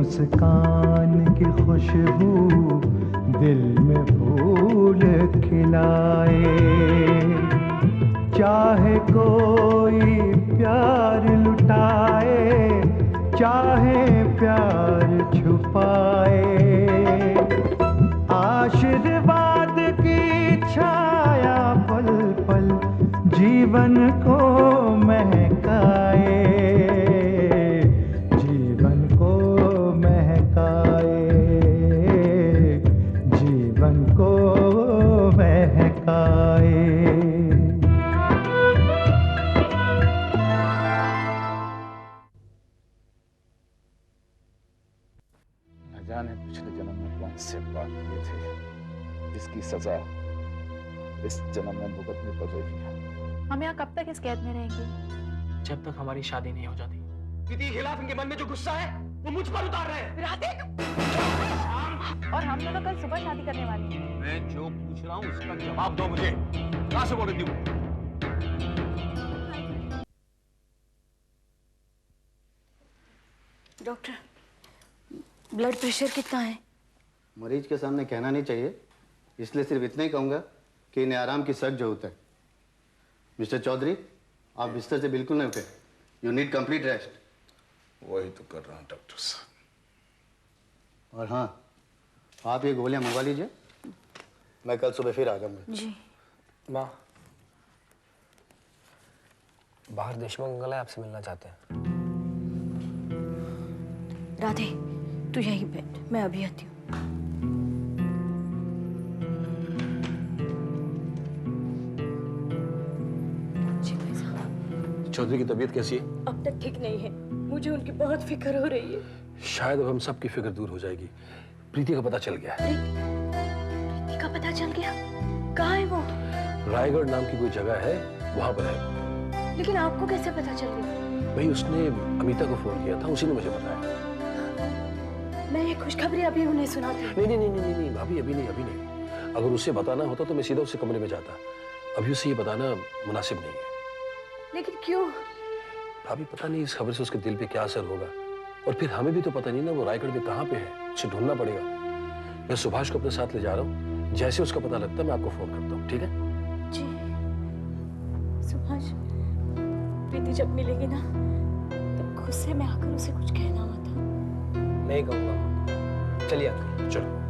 मुस्कान की खुशबू दिल में फूल खिलाए। चाहे कोई प्यार लुटाए, चाहे प्यार छुपाए, आशीर्वाद की छाया पल पल जीवन को महकाए, जीवन को महकाए, जीवन को महकाए। न जाने पिछले जन्म में कौन से पाप किए थे, इसकी सजा इस जन्म में भुगतनी पड़ रही है। हम यहाँ कब तक इस कैद में रहेंगे? जब तक हमारी शादी नहीं हो जाती। प्रीति के खिलाफ इनके मन में जो गुस्सा है वो मुझ पर उतार रहे हैं। और हम दोनों कल सुबह शादी करने वाले हैं। मैं जो पूछ रहा हूँ उसका जवाब दो मुझे। कहाँ से बोल रही थी? डॉक्टर, ब्लड प्रेशर कितना है? मरीज के सामने कहना नहीं चाहिए, इसलिए सिर्फ इतना ही कहूंगा कि इन्हें आराम की सख्त जरूरत है। मिस्टर चौधरी, आप बिस्तर से बिल्कुल नहीं उठे। You need complete rest. वही तो कर रहा हूँ डॉक्टर साहब। और हाँ, आप ये गोलियां मंगवा लीजिए, मैं कल सुबह फिर आ जाऊंगा। जी। माँ, बाहर देशमुख अंकल है, आपसे मिलना चाहते हैं। राधे, तू यहीं बैठ, मैं अभी आती हूँ। चौधरी की तबीयत कैसी है? अब तक ठीक नहीं है, मुझे उनकी बहुत फिक्र हो रही है। शायद अब हम सबकी फिक्र दूर हो जाएगी। प्रीति का पता चल गया है। प्रीति का पता चल गया? कहाँ है वो? रायगढ़ नाम की कोई जगह है, वहां पर है। लेकिन आपको कैसे पता चल गया? भाई, उसने अमिता को फोन किया था, उसी ने मुझे बताया। मैं ये खुशखबरी अभी उन्हें सुनाती हूँ। नहीं नहीं नहीं नहीं नहीं भाभी, अभी नहीं, अभी नहीं। अगर उसे बताना होता तो मैं सीधा उसके कमरे में जाता। अभी उसे ये बताना मुनासिब नहीं है। लेकिन क्यों? भाभी, पता नहीं इस खबर से उसके दिल पे क्या असर होगा। और फिर हमें भी तो पता नहीं ना वो रायगढ़ में कहाँ पे है, उसे ढूंढना पड़ेगा। मैं सुभाष को अपने साथ ले जा रहा हूँ, जैसे उसका पता लगता है मैं आपको फोन करता हूँ, ठीक है? जी। सुभाष, प्रीति जब मिलेगी ना, तब गुस्से में आकर उसे कुछ कहना मत। नहीं कहूँगा। चलिए अंकल। चलो।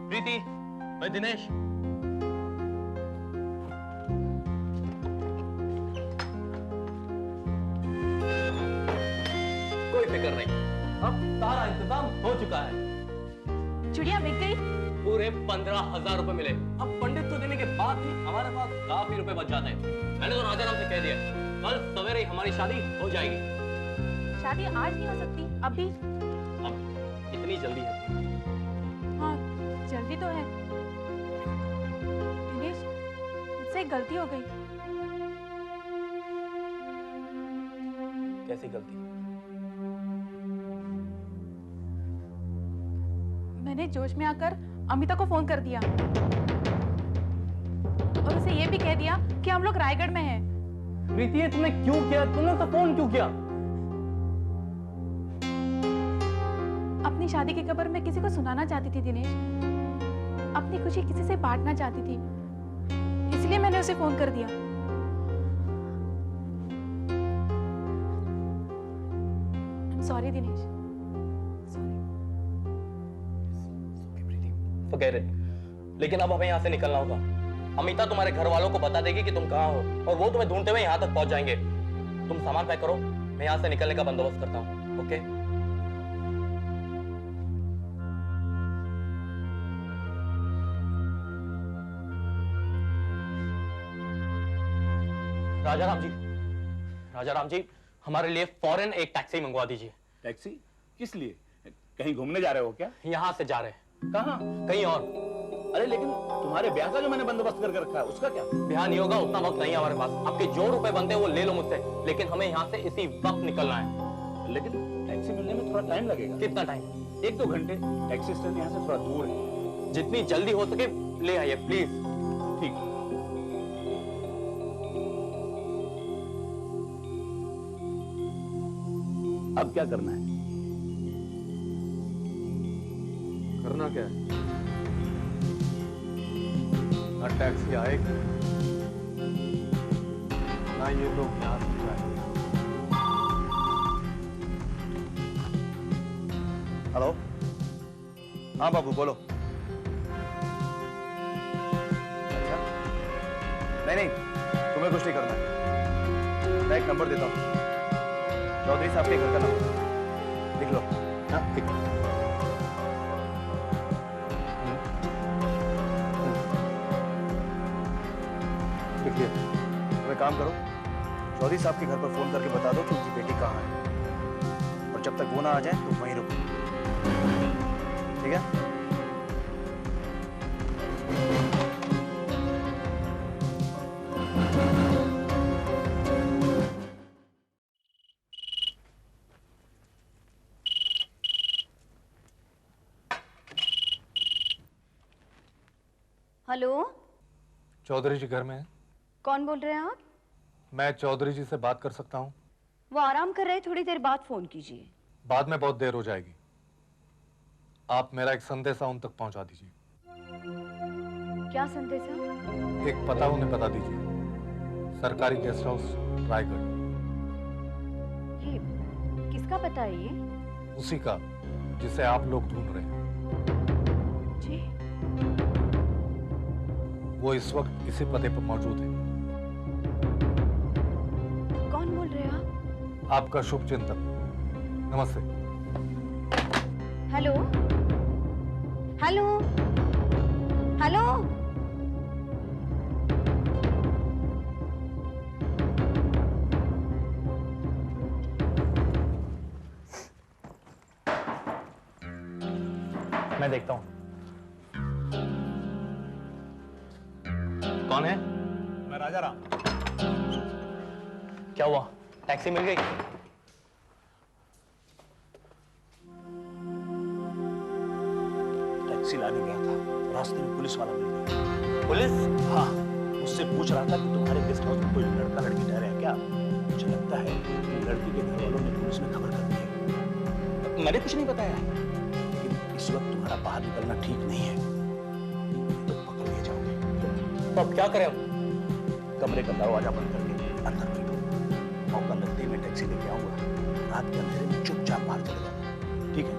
प्रीति, मैं दिनेश। कोई फिक्र नहीं, अब सारा इंतजाम हो चुका है। चुड़िया बिक गई? पूरे 15,000 रुपए मिले। अब पंडित को देने के बाद भी हमारे पास काफी रुपए बच जाते हैं। मैंने तो राजा राम से कह दिया, कल सवेरे ही हमारी शादी हो जाएगी। शादी आज नहीं हो सकती, अभी? अब इतनी जल्दी है? हाँ, जल्दी तो है। दिनेश, मुझसे एक गलती हो गई। कैसी गलती? मैंने जोश में आकर अमिता को फोन कर दिया और उसे ये भी कह दिया कि हम लोग रायगढ़ में हैं। प्रीति, तुमने क्यों किया? तुमने तो फोन क्यों किया? अपनी शादी की खबर मैं किसी को सुनाना चाहती थी दिनेश, अपनी खुशी किसी से बांटना चाहती थी, इसलिए मैंने उसे फोन कर दिया। Sorry Dinesh, sorry. Forget it. लेकिन अब हमें यहाँ से निकलना होगा। अमिता तुम्हारे घर वालों को बता देगी कि तुम कहाँ हो और वो तुम्हें ढूंढते हुए यहाँ तक पहुंच जाएंगे। तुम सामान पैक करो, मैं यहाँ से निकलने का बंदोबस्त करता हूँ। ओके? राजा राम जी, हमारे लिए फौरन एक टैक्सी मंगवा दीजिए। टैक्सी? किस लिए? कहीं घूमने जा रहे हो क्या? यहाँ से जा रहे हैं। कहाँ? कहीं और। अरे लेकिन तुम्हारे ब्याह का जो मैंने बंदोबस्त करके रखा है उसका क्या? ब्याह नहीं होगा, उतना वक्त नहीं है हमारे पास। आपके जो रुपए बनते हैं वो ले लो मुझसे, लेकिन हमें यहाँ से इसी वक्त निकलना है। लेकिन टैक्सी मिलने में थोड़ा टाइम लगेगा। कितना टाइम? 1-2 घंटे। टैक्सी स्टैंड यहाँ से थोड़ा दूर है। जितनी जल्दी हो सके ले आइए प्लीज। ठीक। अब क्या करना है? करना क्या है? ना टैक्सी आएगी, ना ये लोग यहाँ से जाएंगे। हेलो, हाँ बाबू बोलो। अच्छा, नहीं तुम्हें कुछ नहीं करना है। मैं एक नंबर देता हूँ, चौधरी साहब के घर का नंबर लिख लो। हाँ ठीक। लिखिए। तुम एक काम करो, चौधरी साहब के घर पर फोन करके बता दो कि उनकी बेटी कहाँ है, और जब तक वो ना आ जाए तो वहीं रुको, ठीक है? हेलो, चौधरी जी घर में है? कौन बोल रहे हैं आप? मैं चौधरी जी से बात कर सकता हूँ? वो आराम कर रहे हैं, थोड़ी देर बाद फोन कीजिए। बाद में बहुत देर हो जाएगी। आप मेरा एक संदेशा उन तक पहुंचा दीजिए। क्या संदेशा? एक पता उन्हें बता दीजिए, सरकारी गेस्ट हाउस रायगढ़। ये किसका पता है ये? उसी का जिसे आप लोग ढूंढ रहे हैं। जी। वो इस वक्त इसी पते पर मौजूद है। कौन बोल रहे हैं आप? आपका शुभ चिंतन। नमस्ते। Hello hello hello. मैं देखता हूँ। कौन है? मैं राजा राम। क्या हुआ? टैक्सी मिल गई? टैक्सी लाने गया था, रास्ते में पुलिस वाला मिल गया। पुलिस? हाँ, मुझसे पूछ रहा था कि तुम्हारे गेस्ट हाउस में कोई लड़का लड़की ठहरे हैं क्या। मुझे लगता है कि लड़की के घर वालों ने पुलिस में खबर कर दी है। मैंने कुछ नहीं बताया, लेकिन इस वक्त तुम्हारा बाहर निकलना ठीक नहीं है, तो पकड़ लिए जाओगे। तो अब क्या करें हम? कमरे का दरवाजा बंद करके अंदर बैठो। मौका लगते ही मैं टैक्सी लेके आऊंगा। रात के अंधेरे में चुपचाप बाहर चले जाना, ठीक है?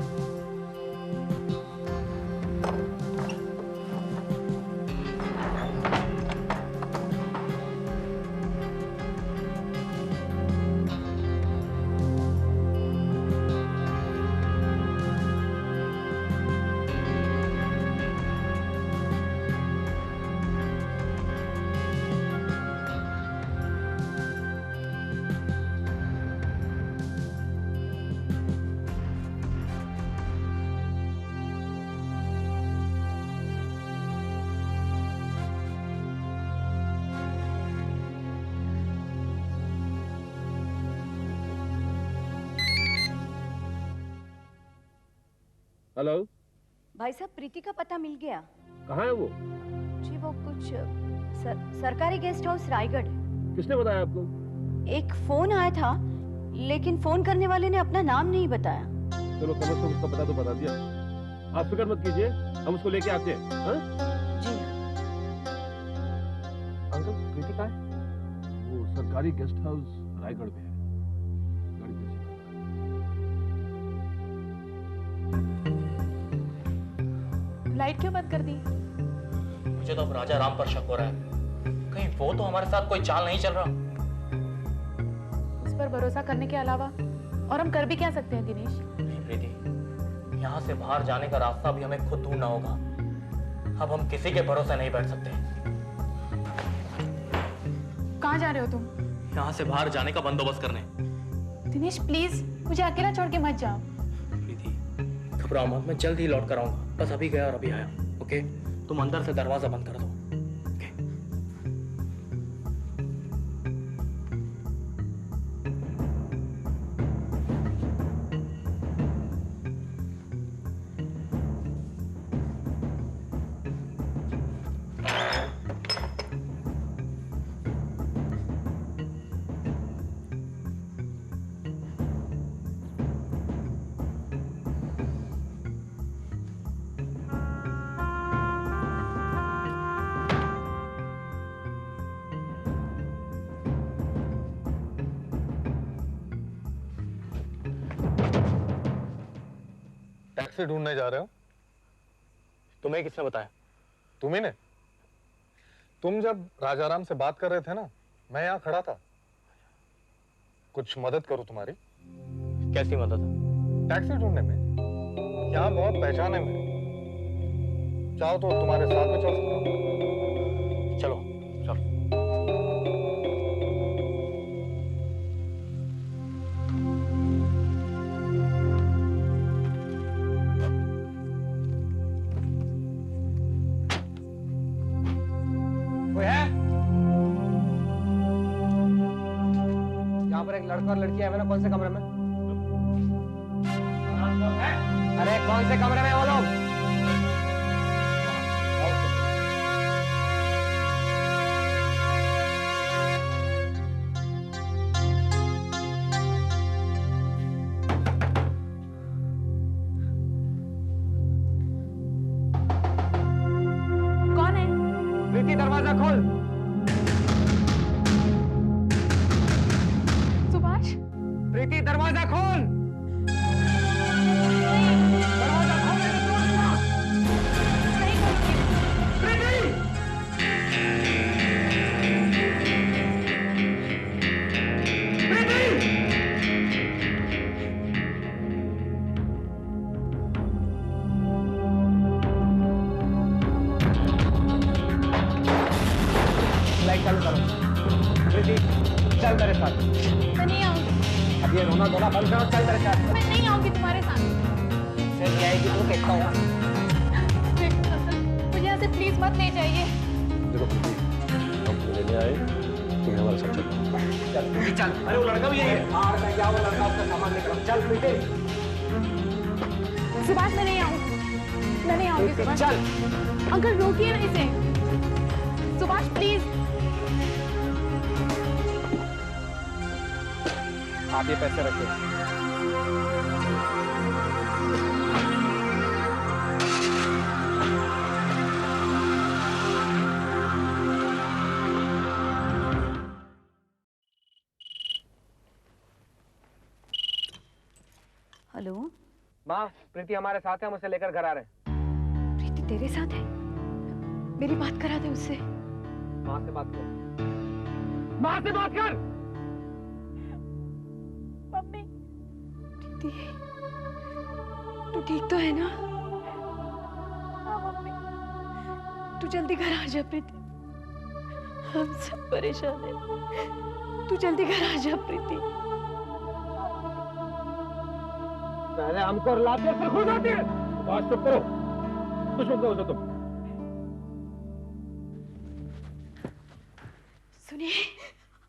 हेलो भाई साहब, प्रीति का पता मिल गया। कहाँ है वो? जी वो कुछ सरकारी गेस्ट हाउस रायगढ़। किसने बताया आपको? एक फोन आया था, लेकिन फोन करने वाले ने अपना नाम नहीं बताया। चलो कम से कम उसका पता तो बता दिया। आप फिक्र मत कीजिए, हम उसको लेके आते हैं। हाँ? जी। अंकल, प्रीति कहाँ है? वो सरकारी गेस्ट हाउस रायगढ़ में है। गाड़ी कैसी है? लाइट क्यों बंद कर दी? मुझे तो अब राजा राम पर शक हो रहा है। कहीं वो तो हमारे साथ कोई चाल नहीं चल रहा। उस पर भरोसा करने के अलावा और हम कर भी क्या सकते हैं दिनेश? नहीं प्रीति, यहाँ से बाहर जाने का रास्ता भी हमें खुद ढूंढना होगा। अब हम किसी के भरोसे नहीं बैठ सकते। कहाँ जा रहे हो तुम? यहाँ से बाहर जाने का बंदोबस्त करने। दिनेश प्लीज मुझे अकेला छोड़ के मत जाओ। प्रीति घबराओ मत, मैं जल्द ही लौट कर आऊंगा। बस अभी गया और अभी आया। ओके, तुम अंदर से दरवाजा बंद कर दो। ओके। टैक्सी ढूंढने जा रहे हो? तुम्हें किसने बताया? तुम्ही ने? तुम जब राजाराम से बात कर रहे थे ना, मैं यहाँ खड़ा था। कुछ मदद करूं तुम्हारी? कैसी मदद? टैक्सी ढूंढने में। यहाँ बहुत पहचान है मेरी। चाहो तो तुम्हारे साथ में चल सकता हूँ। चलो चलो। कोई है? यहाँ पर एक लड़का और लड़की है ना, कौन से कमरे में? अरे कौन से कमरे में वो लोग? कौन है? प्रीति दरवाजा खोल। सुभाष? प्रीति दरवाजा खोल। दरवाजा खोल, नहीं तो तोड़ दूंगा। नहीं खोलूंगी। प्रीति! प्रीति! लाइट चालू करो। प्रीति चल मेरे साथ। मैं नहीं आऊंगी। अब ये रोना धोना बंद करो, चल मेरे साथ। मैं नहीं आऊंगी तुम्हारे साथ। फिर क्या है कि तू कहता हूँ। मुझे यहाँ से प्लीज मत ले जाइए। देखो प्रीति, हम तुम्हें लेने आए, तुम्हें हमारे साथ चलो। चल प्रीति चल। अरे वो लड़का भी यही है। बाहर में क्या वो लड़का उसका सामान लेकर आओ। चल प्रीति। सुभाष मैं नहीं आऊंगी। मैं नहीं आऊंगी सुभाष। चल। अंकल रोकिए ना इसे। सुभाष प्लीज। आप ये पैसे रखिए। हेलो, माँ, प्रीति हमारे साथ है, हम उसे लेकर घर आ रहे हैं। प्रीति तेरे साथ है? मेरी बात करा दे उससे। माँ से बात कर। माँ से बात कर। मम्मी प्रीति, तू ठीक तो है ना? हाँ मम्मी। तू जल्दी घर आ जा प्रीति, हम सब परेशान हैं। तू जल्दी घर आ जा प्रीति। पहले हमको रुलाते हैं, फिर खुद आती है। बस चुप करो, कुछ मत करो तुम। सुनिए,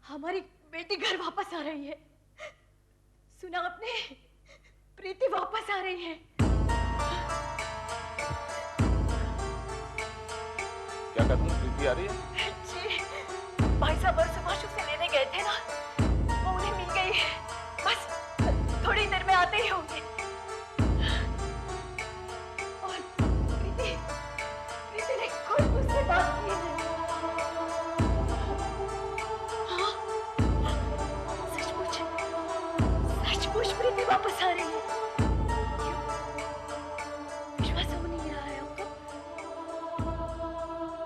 हमारी बेटी घर वापस आ रही है। सुना आपने? प्रीति वापस आ रही है। क्या कहते हैं? प्रीति आ रही है? जी, भाई साहब और सुभाष उसे लेने गए थे ना, वो उन्हें मिल गई है। बस थोड़ी देर में आते ही होंगे। और प्रीति, प्रीति ने खुद मुझसे बात की है। हाँ, सचमुच, सचमुच प्रीति वापस आ रही है। क्यों? विश्वास हो नहीं रहा है आपको?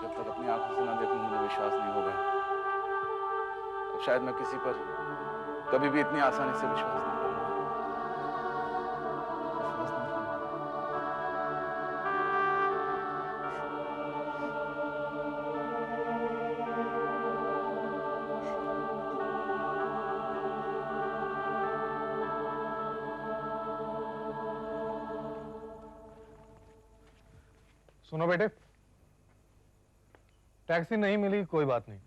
जब तक अपनी आंखों से ना देखूं मुझे विश्वास नहीं होगा। तो शायद मैं किसी पर कभी भी इतनी आसानी से विश्वास नहीं करूंगा। सुनो बेटे, टैक्सी नहीं मिली कोई बात नहीं,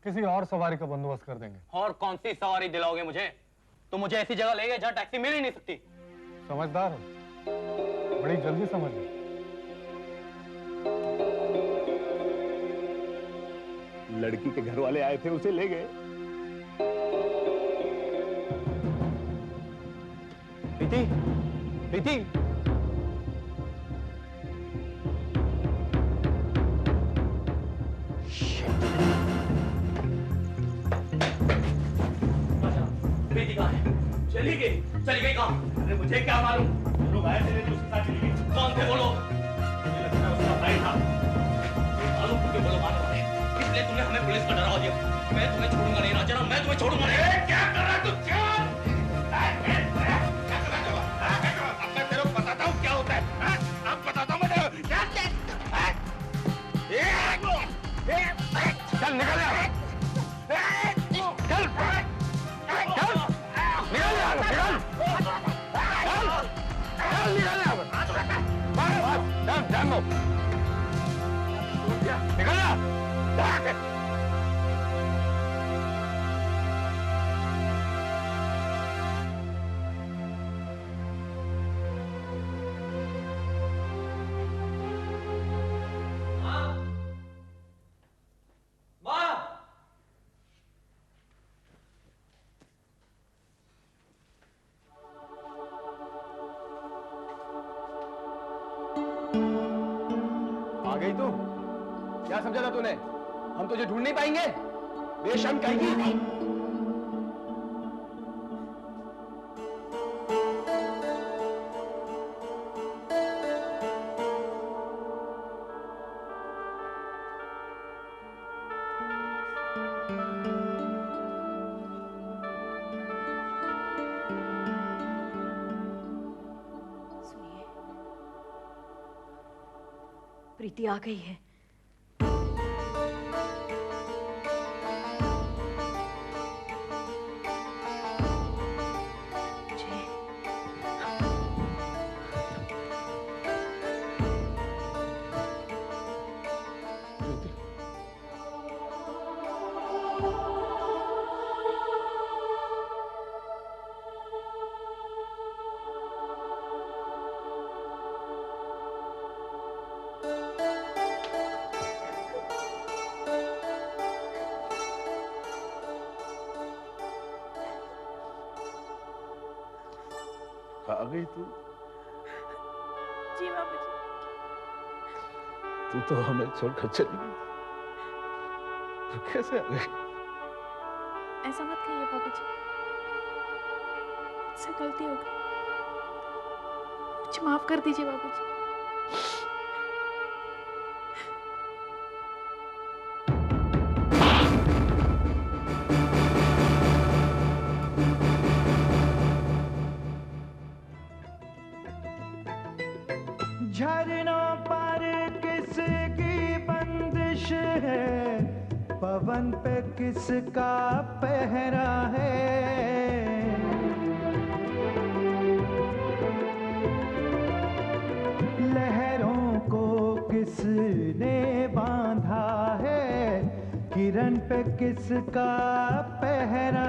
किसी और सवारी का बंदोबस्त कर देंगे। और कौन सी सवारी दिलाओगे मुझे? तो मुझे ऐसी जगह ले गए जहाँ टैक्सी मिल ही नहीं सकती। समझदार हो, बड़ी जल्दी समझ गए। लड़की के घर वाले आए थे, उसे ले गए। प्रीति, प्रीति, प्रीति कहाँ है? चली गई कहाँ? अरे मुझे क्या मालूम, लोग आए थे लेकिन उसके साथ चली गई। कौन थे वो लोग? मुझे लगता है उसका भाई था। मालूम क्यों बोलो मालूम है? इसलिए तुमने हमें पुलिस का डरा दिया। मैं तुम्हें छोड़ूंगा नहीं राजाराम, मैं तुम्हें छोड़ूंगा नहीं। क्या कर रहा है तू? क्या अब मैं तेरे को बताता हूँ क्या होता है। अब बताता हूँ मैं तेरे को। चल निकल यहाँ। चल निकल यहाँ, निकल यहाँ। जान दो, निकल यहाँ। आ गई तू? क्या समझा था तूने? हम तुझे ढूंढ नहीं पाएंगे? बेशर्म कहेगी। सुनिए, प्रीति आ गई है। आ गई तू? जी बाबूजी। तू तो हमें छोड़कर चली गई, तो कैसे आ गई? ऐसा मत कहिए बाबूजी, मुझसे गलती हो गई, मुझे माफ कर दीजिए बाबूजी। झरनों पर किसकी बंदिश है, पवन पे किसका पहरा है। लहरों को किसने बांधा है, किरण पे किसका पहरा